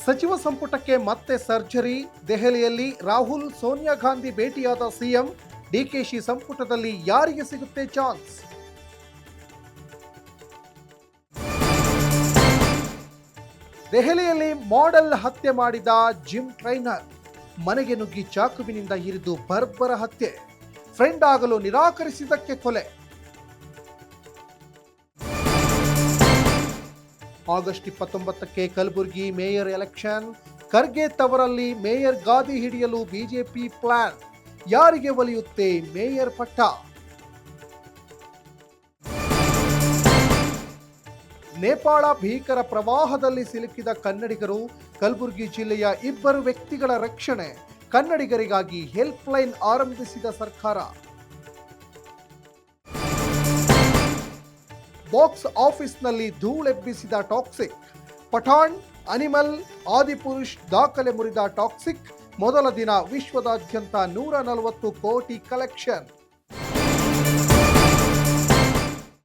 ಸಚಿವ ಸಂಪುಟಕ್ಕೆ ಮತ್ತೆ ಸರ್ಜರಿ. ದೆಹಲಿಯಲ್ಲಿ ರಾಹುಲ್ ಸೋನಿಯಾ ಗಾಂಧಿ ಭೇಟಿಯಾದ ಸಿಎಂ. ಡಿಕೆಶಿ ಸಂಪುಟದಲ್ಲಿ ಯಾರಿಗೆ ಸಿಗುತ್ತೆ ಚಾನ್ಸ್? ದೆಹಲಿಯಲ್ಲಿ ಮಾಡೆಲ್ ಹತ್ಯೆ ಮಾಡಿದ ಜಿಮ್ ಟ್ರೈನರ್. ಮನೆಗೆ ನುಗ್ಗಿ ಚಾಕುವಿನಿಂದ ಇರಿದು ಬರ್ಬರ ಹತ್ಯೆ. ಫ್ರೆಂಡ್ ಆಗಲು ನಿರಾಕರಿಸಿದ್ದಕ್ಕೆ ಕೊಲೆ. ಆಗಸ್ಟ್ 29ಕ್ಕೆ ಕಲಬುರಗಿ ಮೇಯರ್ ಎಲೆಕ್ಷನ್. ಖರ್ಗೆ ತವರಲ್ಲಿ ಮೇಯರ್ ಗಾದಿ ಹಿಡಿಯಲು ಬಿಜೆಪಿ ಪ್ಲಾನ್. ಯಾರಿಗೆ ಒಲಿಯುತ್ತೆ ಮೇಯರ್ ಪಟ್ಟ? ನೇಪಾಳ ಭೀಕರ ಪ್ರವಾಹದಲ್ಲಿ ಸಿಲುಕಿದ ಕನ್ನಡಿಗರು. ಕಲಬುರಗಿ ಜಿಲ್ಲೆಯ 2 ವ್ಯಕ್ತಿಗಳ ರಕ್ಷಣೆ. ಕನ್ನಡಿಗರಿಗಾಗಿ ಹೆಲ್ಪ್ ಲೈನ್ ಆರಂಭಿಸಿದ ಸರ್ಕಾರ. ಬಾಕ್ಸ್ ಆಫೀಸ್ನಲ್ಲಿ ಧೂಳೆಬ್ಬಿಸಿದ ಟಾಕ್ಸಿಕ್. ಪಠಾಣ್, ಅನಿಮಲ್, ಆದಿಪುರುಷ್ ದಾಖಲೆ ಮುರಿದ ಟಾಕ್ಸಿಕ್. ಮೊದಲ ದಿನ ವಿಶ್ವದಾದ್ಯಂತ 140 ಕೋಟಿ ಕಲೆಕ್ಷನ್.